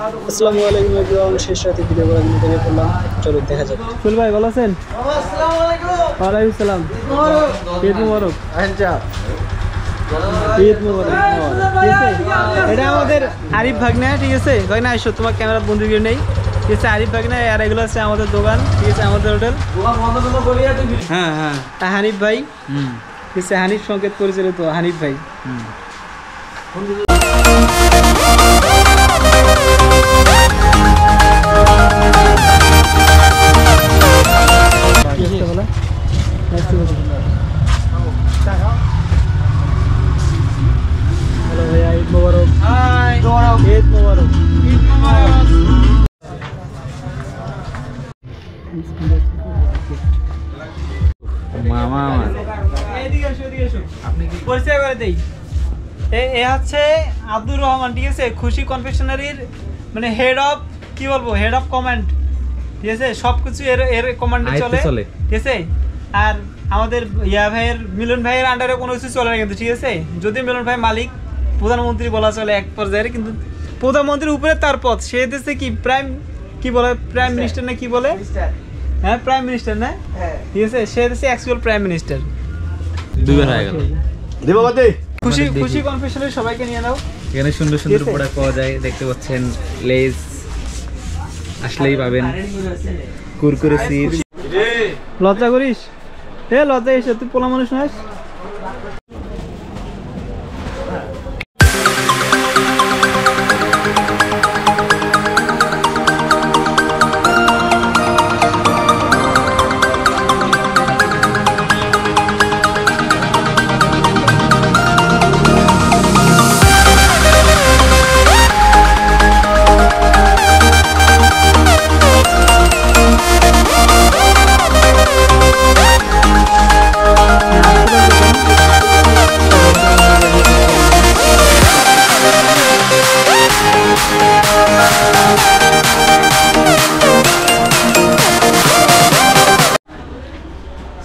আসসালামু আলাইকুম এভরিওয়ান, শেষ রাতে ভিডিও করার জন্য বেরিয়ে পড়লাম। চলো দেখা যাক। ফুল ভাই ভালো আছেন? আসসালামু আলাইকুম। ওয়ালাইকুম সালাম। ঈদ মোবারক। আচ্ছা ঈদ মোবারক। এটা আমাদের আরিফ ভাগনা, ঠিক আছে ভাগনা, আইসো তোমার ক্যামেরা বন্ধ করে নেই, ঠিক আছে আরিফ ভাগনা। আর এগুলো আছে আমাদের দোকান, ঠিক আছে আমাদের হোটেল। হ্যাঁ হ্যাঁ হানিফ ভাই, ঠিক আছে হানিফ সংকেত পরিচালিত হানিফ ভাই। হ্যালো ভাইয়া, ঈদ মোবারক। ঈদ মোবারক। মামা আপনি কি পরিচয় করে দেই? এ হচ্ছে আব্দুর রহমান, ঠিক আছে খুশি কনফেকশনারির মানে হেড অফ, কি বলবো, হেড অফ কমান্ড, ঠিক আছে সবকিছু এর কমান্ডে চলে, ঠিক আছে। আর আমাদের ইয়া ভাইয়ের, মিলন ভাইয়ের আন্ডারে কোনো কিছু চলে না কিন্তু, ঠিক আছে। যদি মিলন ভাই মালিক, প্রধানমন্ত্রী বলা চলে এক পর্যায়ে, কিন্তু প্রধানমন্ত্রীর উপরে তার পদ, সে দেশে কি প্রাইম, কি বলে প্রাইম মিনিস্টার না কি বলে, হ্যাঁ প্রাইম মিনিস্টার না, ঠিক আছে সে দেশে অ্যাকচুয়াল প্রাইম মিনিস্টার। দুইবার হয়ে গেল। দেববাদে খুশি খুশি কনফেকশনারি সবাইকে নিয়ে নাও। এখানে সুন্দর সুন্দর প্রোডাক্ট পাওয়া যায়, দেখতে পাচ্ছেন লেজ আসলেই পাবেন, কুরকুরে চিপস। লজ্জা করিস? লজ্জা এসে তুই পোলা মানুষ নয়।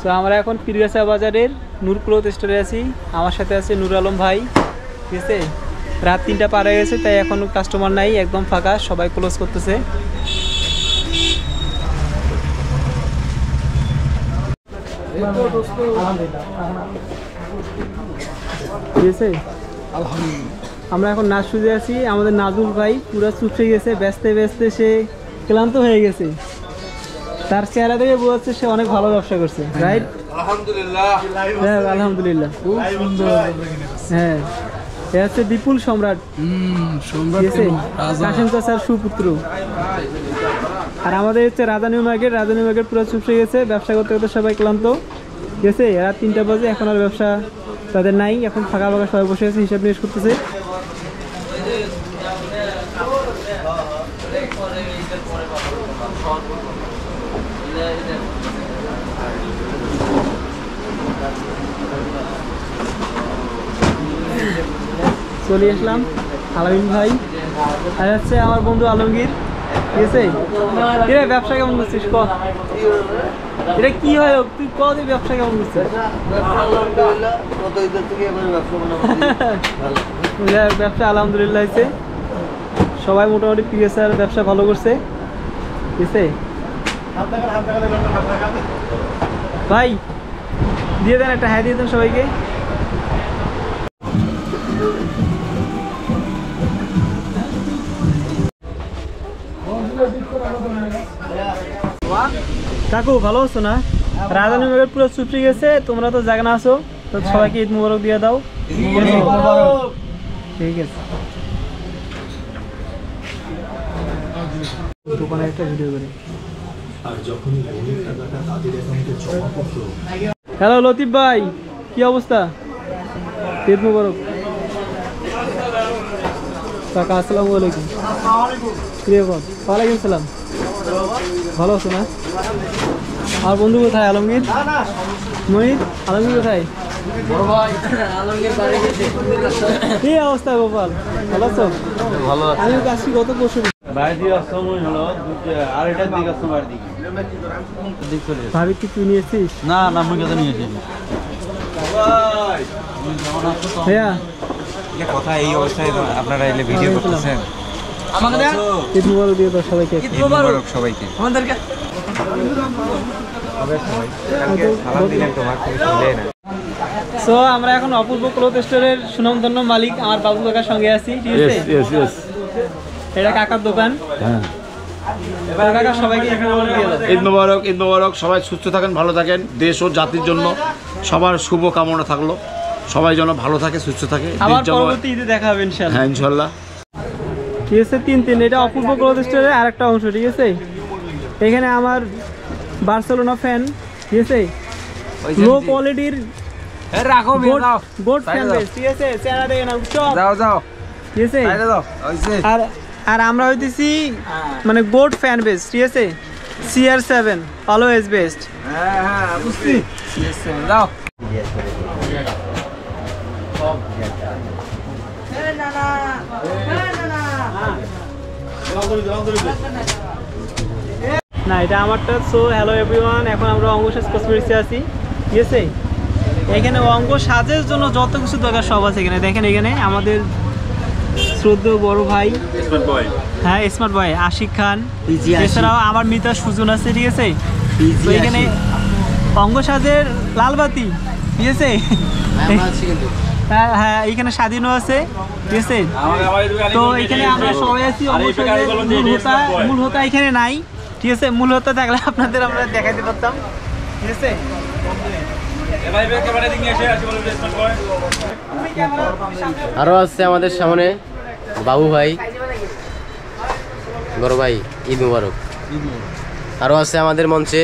তো আমরা এখন পীরগাছা বাজারের নূর ক্লথ স্টোরে আছি। আমার সাথে আছে নূর আলম ভাই, ঠিক আছে। রাত 3টা পার হয়ে গেছে, তাই এখন কাস্টমার নাই, একদম ফাঁকা, সবাই ক্লোজ করতেছে। ঠিক আছে, আমরা এখন নাচ সুজে আছি। আমাদের নাজুল ভাই পুরো চুপসে গেছে, ব্যস্তে ব্যস্তে সে ক্লান্ত হয়ে গেছে। তার চেহারা দেখে বোঝা যাচ্ছে সে অনেক ভালো ব্যবসা করছে, রাইট? আলহামদুলিল্লাহ। হ্যাঁ আলহামদুলিল্লাহ, খুব সুন্দর। হ্যাঁ এ হচ্ছে বিপুল সম্রাট, কাশেম চাচার সুপুত্র। আর আমাদের হচ্ছে রাজধানী মার্কেট, রাজধানী মার্কেট পুরো চুপসে গেছে, ব্যবসা করতে করতে সবাই ক্লান্ত, ঠিক আছে। রাত 3টা বাজে, এখন আর ব্যবসা তাদের নাই, এখন ফাঁকা ফাঁকা সবাই বসে আছে, হিসাব নিকাশ করতেছে। চলে আসলাম আলামিন ভাই, আর হচ্ছে আমার বন্ধু আলমগীর, ঠিক আছে। কিরে ব্যবসা কেমন করছিস ক? এটা কি হয় তুই ক, তুই ব্যবসা কেমন করছিস? ব্যবসা আলহামদুলিল্লাহ হয়েছে, সবাই মোটামুটি পিএসআর ব্যবসা ভালো করছে, ঠিক আছে। ভাই দিয়ে দেন একটা, হ্যাঁ দিয়ে দেন সবাইকে। কাকু ভালো আছো না? রাজধানী মার্কেট পুরো চুপড়ে গেছে, তোমরা তো জাগনা আছো, তো সবাইকে ঈদ মোবারক দিয়ে দাও। ঠিক আছে, দোকানে একটা ভিডিও করি। হ্যালো লতিফ ভাই, কি অবস্থা? ঈদ মোবারক কাকা। আসসালামু আলাইকুম। ওয়ালাইকুম সালাম। ভালো আছো না? আর বন্ধু কোথায়? আলমগীর, মনির, আলমগীর কোথায়? কি অবস্থা গোপাল, ভালো আছো? ভালো আছে। আমি আসছি গত পরশু। ভাবি কি তুই নিয়েছিস? না না, আমি কথা নিয়েছি। ভাইয়া কথা এই অবস্থায় আপনারা এলে ভিডিও করতেছেন? ঈদ মোবারক দিয়ে দাও সবাইকে। ঈদ মোবারক সবাইকে। আমাদেরকে সো আমরা এখন অপূর্ব ক্লথ স্টোরের সুনামধন্য মালিক আমার বাবু কাকার সঙ্গে আছি, ঠিক আছে? এটা কাকার দোকান। কাকা সবাইকে ঈদ মোবারক, ঈদ মোবারক। সবাই সুস্থ থাকেন, ভালো থাকেন। দেশ ও জাতির জন্য সবার শুভ কামনা থাকলো, সবাই যেন ভালো থাকে, সুস্থ থাকে। আবার পরবর্তী ঈদে দেখা হবে ইনশাআল্লাহ। হ্যাঁ, ইনশাআল্লাহ। ঠিক আছে, 3 এটা অপূর্ব ক্লথ স্টোরের আরেকটা অংশ, ঠিক আছে? এখানে আমার বার্সেলোনা ফ্যান, ঠিক আছে, লো কোয়ালিটির গোট ফ্যান বেস, ঠিক আছে? চেহারা দেখে না, যাও ঠিক আছে? আর আমরা হইতেছি মানে গোট ফ্যান বেস, ঠিক আছে? CR7 always best. হ্যাঁ বুঝছি। যাও না, এটা আমারটা। সো হ্যালো এভরিওয়ান, এখন আমরা অঙ্গসাজ কসমেটিক্সে আছি, ঠিক আছে? এখানে অঙ্গ সাজের জন্য যত কিছু দরকার সব আছে এখানে। দেখেন এখানে আমাদের শ্রদ্ধেয় বড় ভাই, হ্যাঁ স্মার্ট বয় আশিক খান, এছাড়াও আমার মিতা সুজন আছে, ঠিক আছে? তো এখানে অঙ্গ সাজের লালবাতি, ঠিক আছে? হ্যাঁ, এখানে স্বাধীনও আছে, ঠিক আছে? তো এখানে আমরা সবাই আছি। মূল হোতা এখানে নাই, ঠিক আছে? মূল হোতা থাকলে আপনাদের আমরা দেখাইতে পারতাম, ঠিক আছে? আরো আছে আমাদের সামনে বাবু ভাই, বড় ভাই, ঈদ মুবারক। আরো আছে আমাদের মঞ্চে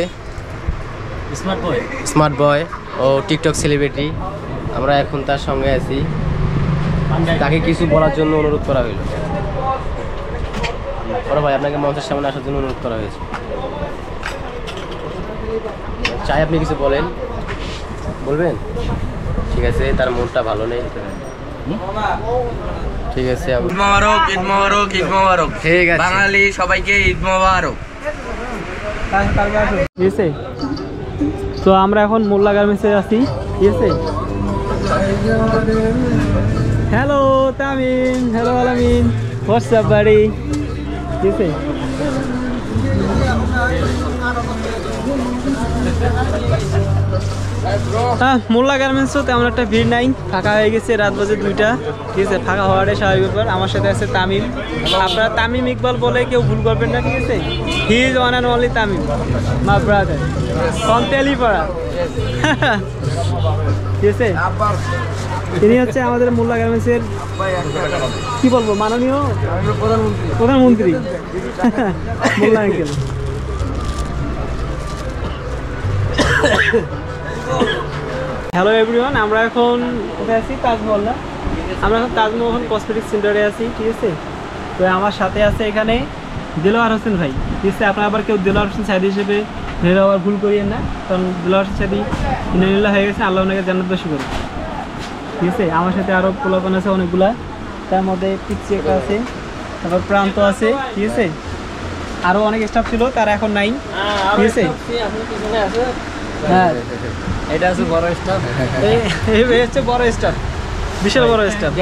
স্মার্ট বয় ও টিকটক সেলিব্রিটি। আমরা এখন তার সঙ্গে আছি, তাকে কিছু বলার জন্য অনুরোধ করা হইল। বড় ভাই, আপনাকে মঞ্চের সামনে আসার জন্য অনুরোধ করা হয়েছে। চাই আপনি কিছু বলবেন? ঠিক আছে, তার মনটা ভালো নেই, ঠিক আছে। ঈদ মোবারক, ঈদ মোবারক, ঈদ মোবারক। ঠিক আছে, বাঙালি সবাইকে ঈদ মোবারক। ঠিক আছে, তো আমরা এখন মোল্লা গার্মেন্টসে আছি, ঠিক আছে? হ্যালো তামিম, হ্যালো আলামিন, হোয়াটস আপ বাড়ি, ঠিক আছে? হ্যাঁ, মোল্লা গার্মেন্টসও তেমন একটা ভিড় নাই, ফাঁকা হয়ে গেছে, রাত বাজে 2টা, ঠিক আছে? ফাঁকা হওয়াটাই স্বাভাবিক ব্যাপার। আমার সাথে আছে তামিম। আপনারা তামিম ইকবাল বলে কেউ ভুল করবেন না, ঠিক আছে? He is one and only Tamim, my brother from Telipara, ঠিক আছে? তিনি হচ্ছে আমাদের মোল্লা গার্মেন্টসের কি বলবো, মাননীয় প্রধানমন্ত্রী মোল্লা আঙ্কেল। হ্যালো এভরিওয়ান, আমরা এখন কোথায় আছি? তাজমহল না? আমরা এখন তাজমহল কসমেটিক্স সেন্টারে আছি, ঠিক আছে? তো আমার সাথে আছে এখানে দেলোয়ার হোসেন ভাই, ঠিক আছে? আপনার আবার কেউ দেলোয়ার হোসেন সাইদি হিসেবে ভেবে আবার ভুল করিয়েন না, কারণ দেলোয়ার হোসেন সাইদি ইনানিল্লাহ হয়ে গেছে, আল্লাহ ওনাকে জান্নাতবাসী করে, ঠিক আছে? আমার সাথে আরও পোলাপান আছে অনেকগুলা, তার মধ্যে পিকচি একটা আছে, তারপর প্রান্ত আছে, ঠিক আছে? আরও অনেক স্টাফ ছিল, তারা এখন নাই, ঠিক আছে? হ্যাঁ, এটা আছে বড় স্টাফ, এই হচ্ছে বড় স্টাফ, বিশাল বড় স্টাফ।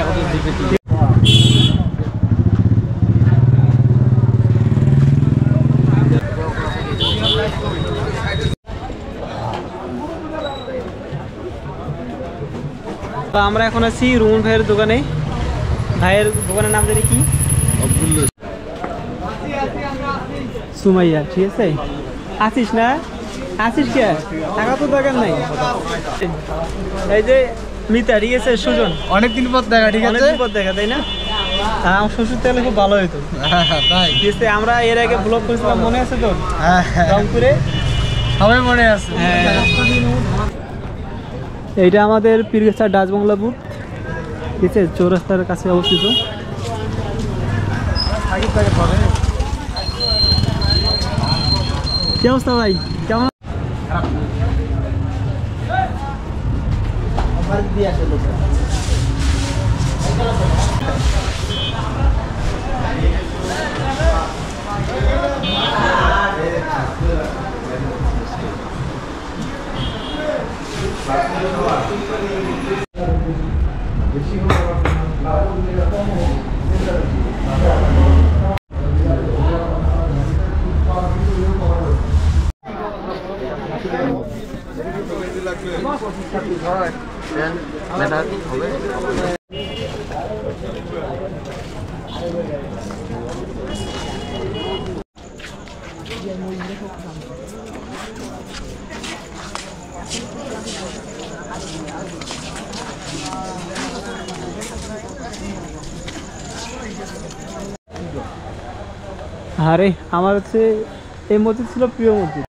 তো আমরা এখন আছি রুমন ভাইয়ের দোকানে। ভাইয়ের দোকানের নাম জানি কি? সুমাইয়া, ঠিক আছে? আসিস না? আসিস কে? টাকা তো দরকার নাই। এই যে মিতা, ঠিক আছে? সুজন, অনেকদিন পর দেখা, ঠিক আছে? অনেকদিন পর দেখা, তাই না? আমার শ্বশুর তাহলে খুব ভালো হইতো, তাই? ঠিক আছে? আমরা এর আগে ব্লগ করেছিলাম, মনে আছে তোর? রংপুরে সবাই মনে আছে। এইটা আমাদের পীরগাছা ডাচ বাংলা বুথ, ঠিক আছে? চৌরাস্তার কাছে অবস্থিত। কি অবস্থা ভাই, কেমন? করেন ম্যাটার হবে। আরে আমার হচ্ছে এই মসজিদ ছিল প্রিয় মসজিদ।